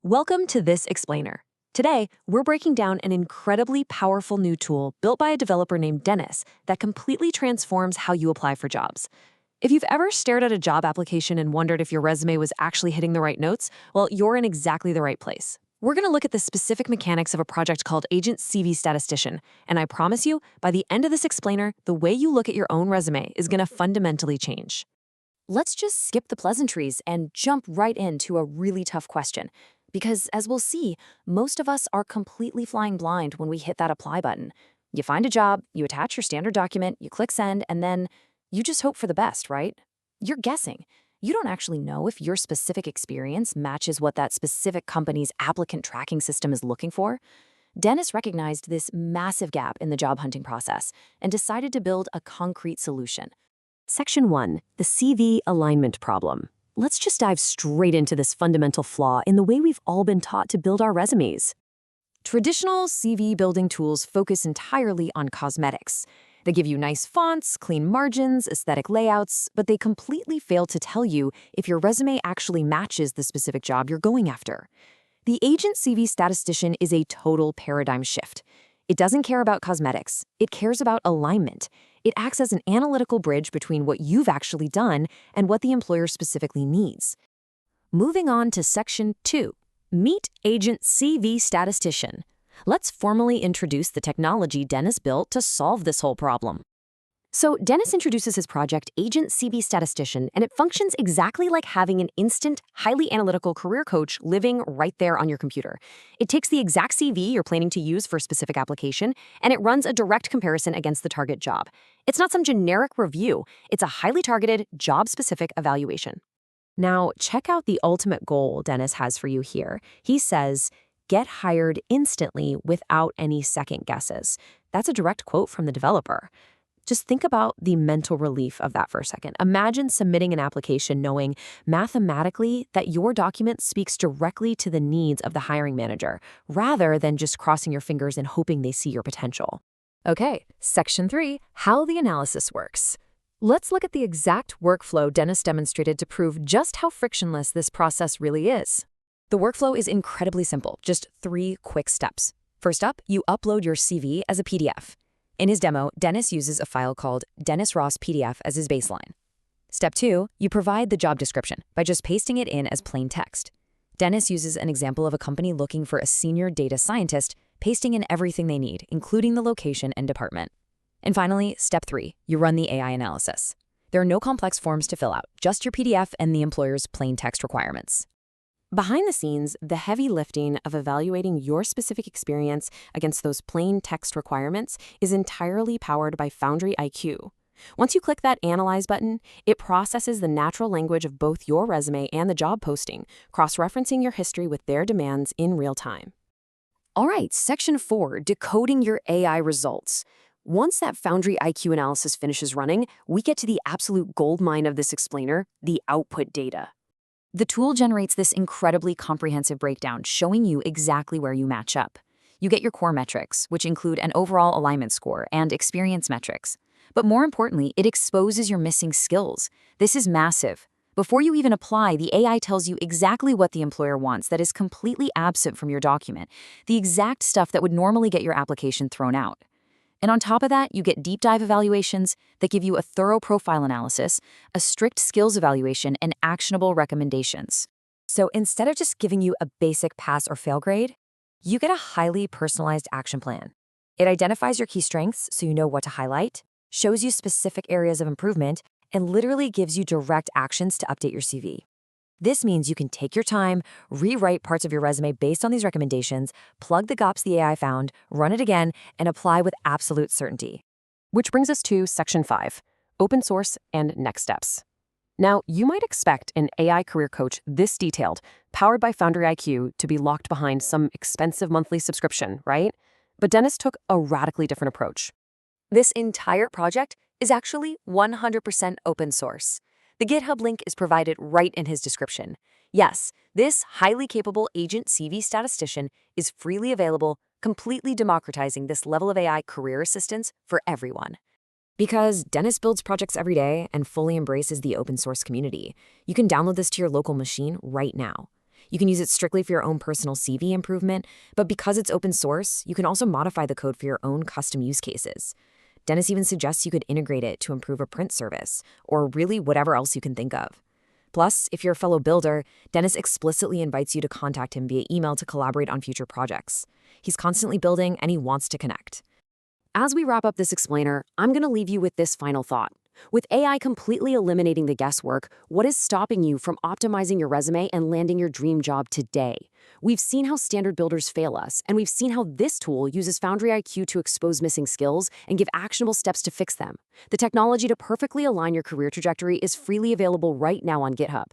Welcome to This Explainer. Today, we're breaking down an incredibly powerful new tool built by a developer named Dennis that completely transforms how you apply for jobs. If you've ever stared at a job application and wondered if your resume was actually hitting the right notes, well, you're in exactly the right place. We're going to look at the specific mechanics of a project called Agent CV Statistician, and I promise you, by the end of this explainer, the way you look at your own resume is going to fundamentally change. Let's just skip the pleasantries and jump right into a really tough question. Because, as we'll see, most of us are completely flying blind when we hit that apply button. You find a job, you attach your standard document, you click send, and then you just hope for the best, right? You're guessing. You don't actually know if your specific experience matches what that specific company's applicant tracking system is looking for. Dennis recognized this massive gap in the job hunting process and decided to build a concrete solution. Section 1, the CV alignment problem. Let's just dive straight into this fundamental flaw in the way we've all been taught to build our resumes. Traditional CV building tools focus entirely on cosmetics. They give you nice fonts, clean margins, aesthetic layouts, but they completely fail to tell you if your resume actually matches the specific job you're going after. The Agent CV Statistician is a total paradigm shift. It doesn't care about cosmetics. It cares about alignment. It acts as an analytical bridge between what you've actually done and what the employer specifically needs. Moving on to Section 2, Meet Agent CV Statistician. Let's formally introduce the technology Dennis built to solve this whole problem. So Dennis introduces his project Agent CV Statistician, and it functions exactly like having an instant, highly analytical career coach living right there on your computer. It takes the exact CV you're planning to use for a specific application, and it runs a direct comparison against the target job. It's not some generic review. It's a highly targeted, job-specific evaluation. Now, check out the ultimate goal Dennis has for you here. He says, "Get hired instantly without any second guesses." That's a direct quote from the developer. Just think about the mental relief of that for a second. Imagine submitting an application knowing mathematically that your document speaks directly to the needs of the hiring manager, rather than just crossing your fingers and hoping they see your potential. Okay, Section 3, how the analysis works. Let's look at the exact workflow Dennis demonstrated to prove just how frictionless this process really is. The workflow is incredibly simple, just 3 quick steps. First up, you upload your CV as a PDF. In his demo, Dennis uses a file called Dennis Ross PDF as his baseline. Step 2, you provide the job description by just pasting it in as plain text. Dennis uses an example of a company looking for a senior data scientist, pasting in everything they need, including the location and department. And finally, Step 3, you run the AI analysis. There are no complex forms to fill out, just your PDF and the employer's plain text requirements. Behind the scenes, the heavy lifting of evaluating your specific experience against those plain text requirements is entirely powered by Foundry IQ. Once you click that Analyze button, it processes the natural language of both your resume and the job posting, cross-referencing your history with their demands in real time. All right, Section 4, decoding your AI results. Once that Foundry IQ analysis finishes running, we get to the absolute goldmine of this explainer, the output data. The tool generates this incredibly comprehensive breakdown, showing you exactly where you match up. You get your core metrics, which include an overall alignment score and experience metrics. But more importantly, it exposes your missing skills. This is massive. Before you even apply, the AI tells you exactly what the employer wants that is completely absent from your document, the exact stuff that would normally get your application thrown out. And on top of that, you get deep dive evaluations that give you a thorough profile analysis, a strict skills evaluation, and actionable recommendations. So instead of just giving you a basic pass or fail grade, you get a highly personalized action plan. It identifies your key strengths so you know what to highlight, shows you specific areas of improvement, and literally gives you direct actions to update your CV. This means you can take your time, rewrite parts of your resume based on these recommendations, plug the gaps the AI found, run it again, and apply with absolute certainty. Which brings us to Section 5, open source and next steps. Now, you might expect an AI career coach this detailed, powered by Foundry IQ, to be locked behind some expensive monthly subscription, right? But Dennis took a radically different approach. This entire project is actually 100% open source. The GitHub link is provided right in his description. Yes, this highly capable Agent CV Statistician is freely available, completely democratizing this level of AI career assistance for everyone. Because Dennis builds projects every day and fully embraces the open source community, you can download this to your local machine right now. You can use it strictly for your own personal CV improvement, but because it's open source, you can also modify the code for your own custom use cases. Dennis even suggests you could integrate it to improve a print service, or really whatever else you can think of. Plus, if you're a fellow builder, Dennis explicitly invites you to contact him via email to collaborate on future projects. He's constantly building and he wants to connect. As we wrap up this explainer, I'm going to leave you with this final thought. With AI completely eliminating the guesswork, what is stopping you from optimizing your resume and landing your dream job today? We've seen how standard builders fail us, and we've seen how this tool uses Foundry IQ to expose missing skills and give actionable steps to fix them. The technology to perfectly align your career trajectory is freely available right now on GitHub.